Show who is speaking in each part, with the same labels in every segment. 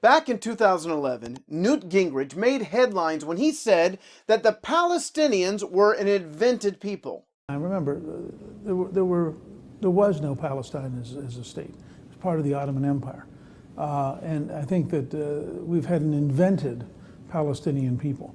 Speaker 1: Back in 2011, Newt Gingrich made headlines when he said that the Palestinians were an invented people.
Speaker 2: I remember there was no Palestine as a state. It was part of the Ottoman Empire. And I think that we've had an invented Palestinian people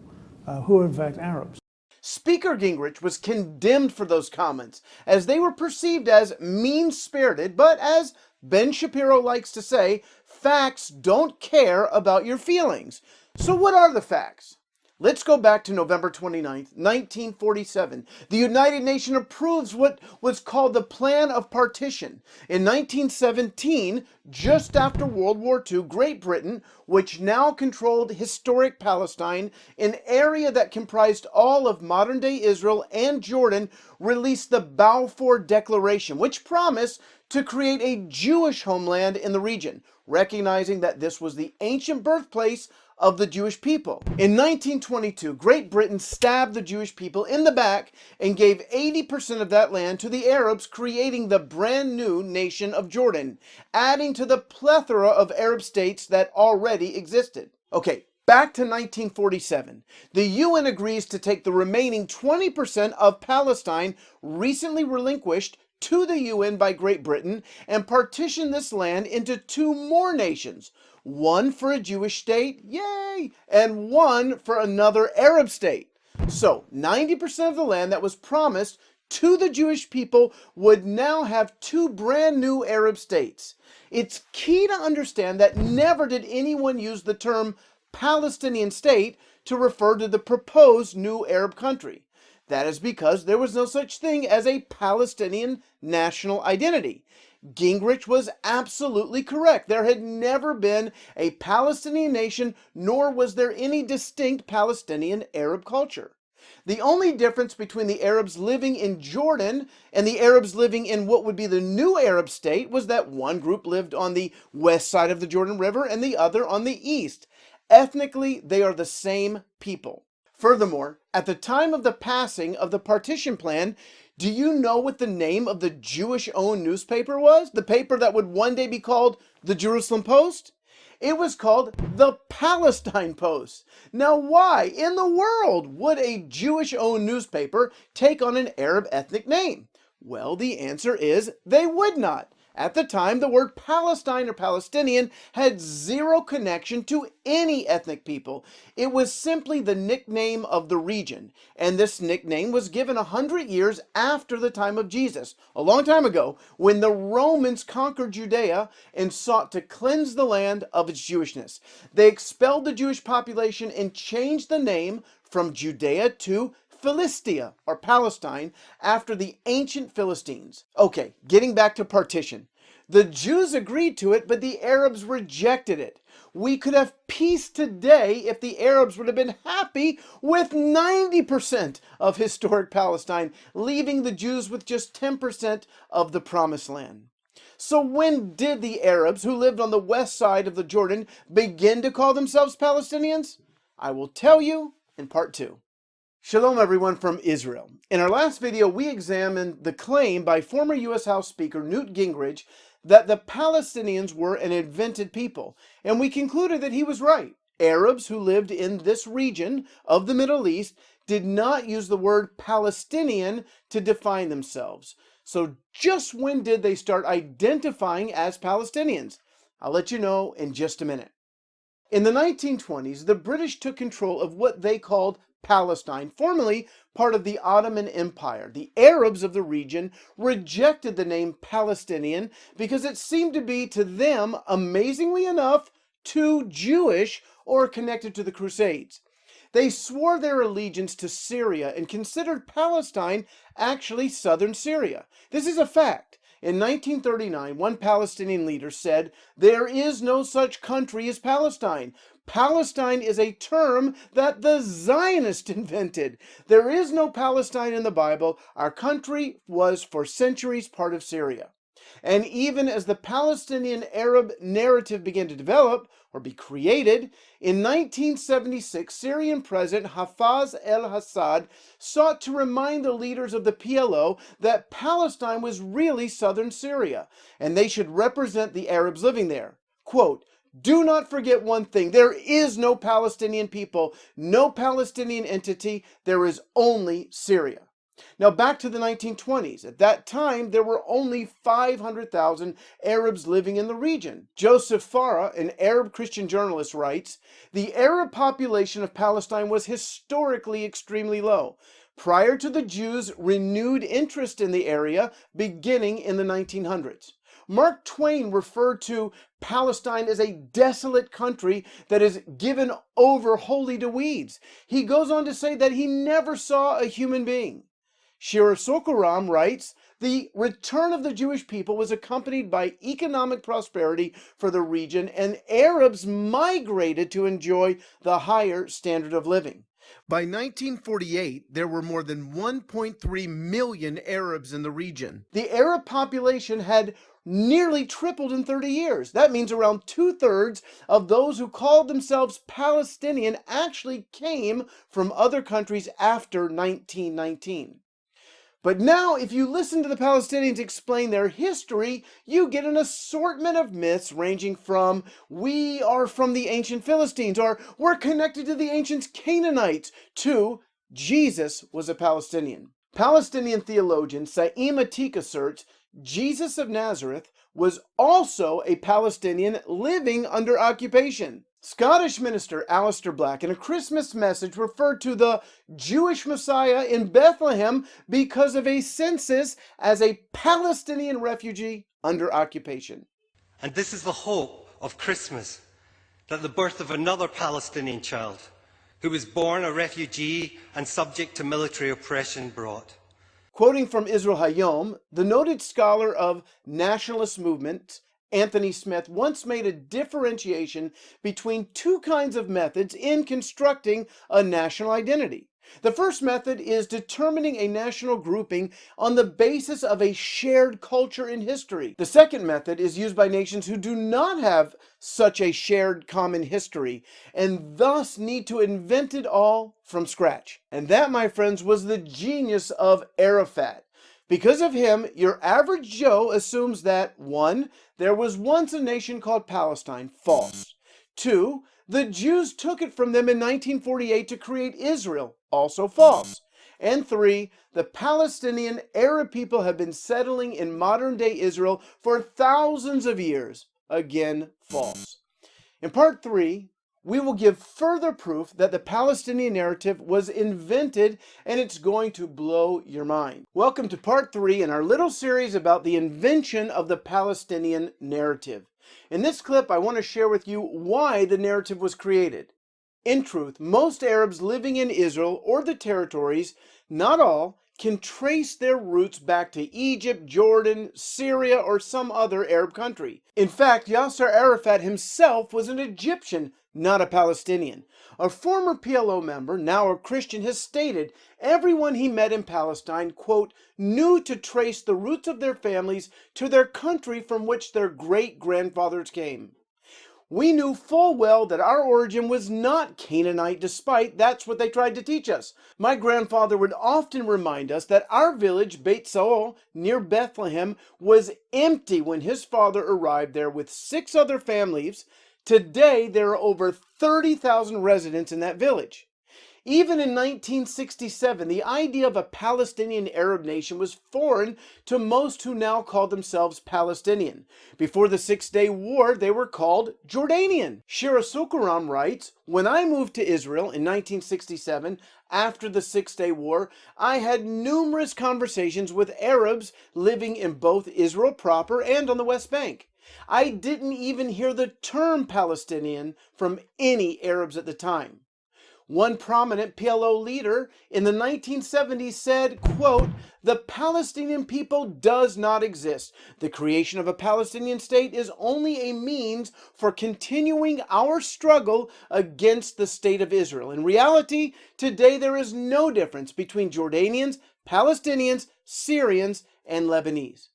Speaker 2: who are in fact Arabs.
Speaker 1: Speaker Gingrich was condemned for those comments, as they were perceived as mean-spirited, but as Ben Shapiro likes to say, facts don't care about your feelings. So what are the facts? Let's go back to November 29th, 1947. The United Nations approves what was called the Plan of Partition. In 1917, just after World War II, Great Britain, which now controlled historic Palestine, an area that comprised all of modern-day Israel and Jordan, released the Balfour Declaration, which promised to create a Jewish homeland in the region, recognizing that this was the ancient birthplace of the Jewish people. In 1922, Great Britain stabbed the Jewish people in the back and gave 80% of that land to the Arabs, creating the brand new nation of Jordan, adding to the plethora of Arab states that already existed. Okay, back to 1947. The UN agrees to take the remaining 20% of Palestine, recently relinquished to the UN by Great Britain, and partition this land into two more nations. One for a Jewish state, yay, and one for another Arab state. So 90% of the land that was promised to the Jewish people would now have two brand new Arab states. It's key to understand that never did anyone use the term Palestinian state to refer to the proposed new Arab country. That is because there was no such thing as a Palestinian national identity. Gingrich was absolutely correct. There had never been a Palestinian nation, nor was there any distinct Palestinian Arab culture. The only difference between the Arabs living in Jordan and the Arabs living in what would be the new Arab state was that one group lived on the west side of the Jordan River and the other on the east. Ethnically, they are the same people. Furthermore, at the time of the passing of the partition plan, do you know what the name of the Jewish-owned newspaper was? The paper that would one day be called the Jerusalem Post? It was called the Palestine Post. Now, why in the world would a Jewish-owned newspaper take on an Arab ethnic name? Well, the answer is they would not. At the time, the word Palestine or Palestinian had zero connection to any ethnic people. It was simply the nickname of the region, and this nickname was given 100 years after the time of Jesus, a long time ago, when the Romans conquered Judea and sought to cleanse the land of its Jewishness. They expelled the Jewish population and changed the name from Judea to Philistia, or Palestine, after the ancient Philistines. Okay, getting back to partition. The Jews agreed to it, but the Arabs rejected it. We could have peace today if the Arabs would have been happy with 90% of historic Palestine, leaving the Jews with just 10% of the Promised Land. So when did the Arabs who lived on the west side of the Jordan begin to call themselves Palestinians? I will tell you in part 2. Shalom everyone from Israel. In our last video, we examined the claim by former U.S. House Speaker Newt Gingrich that the Palestinians were an invented people, and we concluded that he was right. Arabs who lived in this region of the Middle East did not use the word Palestinian to define themselves. So just when did they start identifying as Palestinians? I'll let you know in just a minute. In the 1920s, the British took control of what they called Palestine, formerly part of the Ottoman Empire. The Arabs of the region rejected the name Palestinian because it seemed to be to them, amazingly enough, too Jewish or connected to the Crusades. They swore their allegiance to Syria and considered Palestine actually southern Syria. This is a fact. In 1939, one Palestinian leader said, "There is no such country as Palestine. Palestine is a term that the Zionists invented. There is no Palestine in the Bible. Our country was for centuries part of Syria." And even as the Palestinian Arab narrative began to develop, or be created, in 1976, Syrian President Hafez al-Assad sought to remind the leaders of the PLO that Palestine was really southern Syria, and they should represent the Arabs living there. Quote, Do not forget one thing. There is no Palestinian people, no Palestinian entity. There is only Syria. Now back to the 1920s. At that time, there were only 500,000 Arabs living in the region. Joseph Farah, an Arab Christian journalist, writes, "The Arab population of Palestine was historically extremely low, prior to the Jews' renewed interest in the area beginning in the 1900s. Mark Twain referred to Palestine as a desolate country that is given over wholly to weeds. He goes on to say that he never saw a human being." Shira Sorko-Ram writes, "The return of the Jewish people was accompanied by economic prosperity for the region, and Arabs migrated to enjoy the higher standard of living." By 1948, there were more than 1.3 million Arabs in the region. The Arab population had nearly tripled in 30 years. That means around 2/3 of those who called themselves Palestinian actually came from other countries after 1919. But now, if you listen to the Palestinians explain their history, you get an assortment of myths ranging from, "we are from the ancient Philistines," or "we're connected to the ancient Canaanites," to "Jesus was a Palestinian." Palestinian theologian Saim Atik asserts Jesus of Nazareth was also a Palestinian living under occupation. Scottish minister Alistair Black, in a Christmas message, referred to the Jewish Messiah in Bethlehem because of a census as a Palestinian refugee under occupation.
Speaker 3: And this is the hope of Christmas, that the birth of another Palestinian child, who was born a refugee and subject to military oppression, brought.
Speaker 1: Quoting from Israel Hayom, the noted scholar of nationalist movements Anthony Smith once made a differentiation between two kinds of methods in constructing a national identity. The first method is determining a national grouping on the basis of a shared culture in history. The second method is used by nations who do not have such a shared common history and thus need to invent it all from scratch. And that, my friends, was the genius of Arafat. Because of him, your average Joe assumes that 1. There was once a nation called Palestine. False. 2. The Jews took it from them in 1948 to create Israel. Also false. And 3. The Palestinian Arab people have been settling in modern-day Israel for thousands of years. Again, false. In part 3, we will give further proof that the Palestinian narrative was invented, and it's going to blow your mind. Welcome to part 3 in our little series about the invention of the Palestinian narrative. In this clip, I want to share with you why the narrative was created. In truth, most Arabs living in Israel or the territories, not all, can trace their roots back to Egypt, Jordan, Syria, or some other Arab country. In fact, Yasser Arafat himself was an Egyptian, not a Palestinian. A former PLO member, now a Christian, has stated everyone he met in Palestine, quote, knew to trace the roots of their families to their country from which their great-grandfathers came. We knew full well that our origin was not Canaanite, despite that's what they tried to teach us. My grandfather would often remind us that our village, Beit Saul, near Bethlehem, was empty when his father arrived there with 6 other families. Today, there are over 30,000 residents in that village. Even in 1967, the idea of a Palestinian Arab nation was foreign to most who now call themselves Palestinian. Before the Six-Day War, they were called Jordanian. Shira Sorko-Ram writes, "When I moved to Israel in 1967, after the Six-Day War, I had numerous conversations with Arabs living in both Israel proper and on the West Bank. I didn't even hear the term Palestinian from any Arabs at the time." One prominent PLO leader in the 1970s said, quote, "The Palestinian people does not exist. The creation of a Palestinian state is only a means for continuing our struggle against the state of Israel. In reality, today there is no difference between Jordanians, Palestinians, Syrians, and Lebanese.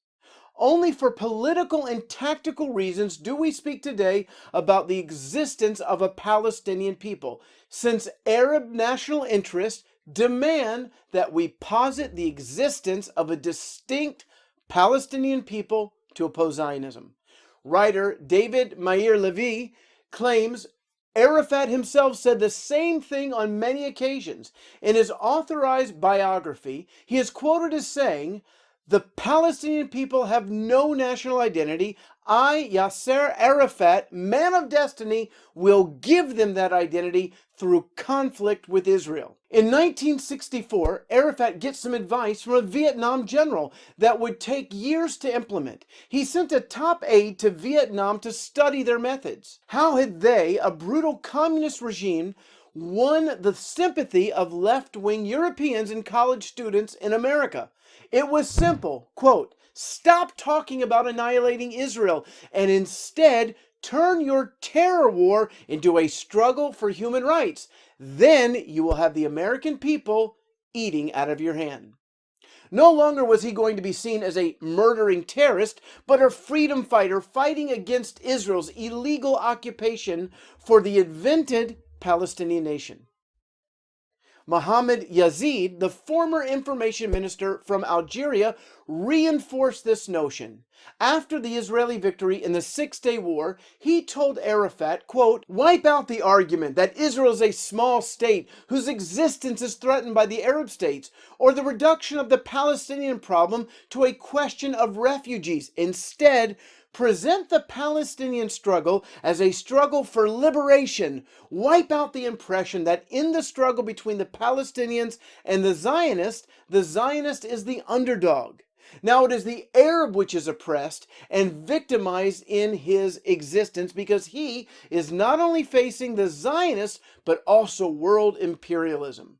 Speaker 1: Only for political and tactical reasons do we speak today about the existence of a Palestinian people, since Arab national interests demand that we posit the existence of a distinct Palestinian people to oppose Zionism." Writer David Meir Levy claims Arafat himself said the same thing on many occasions. In his authorized biography, he is quoted as saying, "The Palestinian people have no national identity. I, Yasser Arafat, man of destiny, will give them that identity through conflict with Israel." In 1964, Arafat gets some advice from a Vietnam general that would take years to implement. He sent a top aide to Vietnam to study their methods. How had they, a brutal communist regime, won the sympathy of left-wing Europeans and college students in America? It was simple, quote, "Stop talking about annihilating Israel and instead turn your terror war into a struggle for human rights. Then you will have the American people eating out of your hand." No longer was he going to be seen as a murdering terrorist, but a freedom fighter fighting against Israel's illegal occupation for the invented Palestinian nation. Mohammed Yazid, the former information minister from Algeria, reinforced this notion. After the Israeli victory in the Six-Day War, he told Arafat, quote, "Wipe out the argument that Israel is a small state whose existence is threatened by the Arab states, or the reduction of the Palestinian problem to a question of refugees. Instead, present the Palestinian struggle as a struggle for liberation. Wipe out the impression that in the struggle between the Palestinians and the Zionist is the underdog. Now it is the Arab which is oppressed and victimized in his existence because he is not only facing the Zionists but also world imperialism."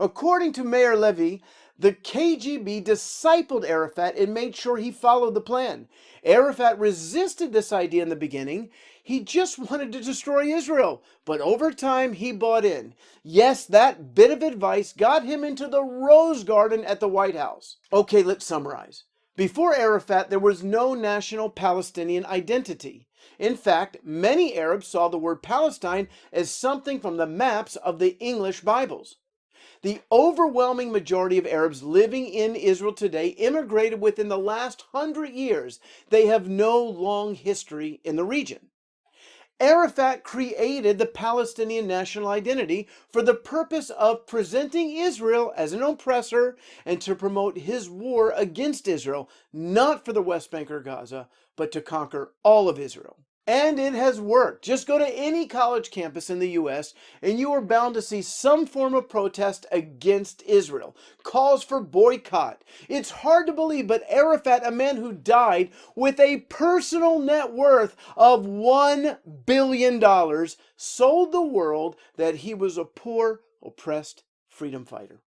Speaker 1: According to Meir Levy, the KGB discipled Arafat and made sure he followed the plan. Arafat resisted this idea in the beginning. He just wanted to destroy Israel, but over time he bought in. Yes, that bit of advice got him into the Rose Garden at the White House. Okay, let's summarize. Before Arafat, there was no national Palestinian identity. In fact, many Arabs saw the word Palestine as something from the maps of the English Bibles. The overwhelming majority of Arabs living in Israel today immigrated within the last 100 years. They have no long history in the region. Arafat created the Palestinian national identity for the purpose of presenting Israel as an oppressor and to promote his war against Israel, not for the West Bank or Gaza, but to conquer all of Israel. And it has worked. Just go to any college campus in the U.S. and you are bound to see some form of protest against Israel. Calls for boycott. It's hard to believe, but Arafat, a man who died with a personal net worth of $1 billion, sold the world that he was a poor, oppressed freedom fighter.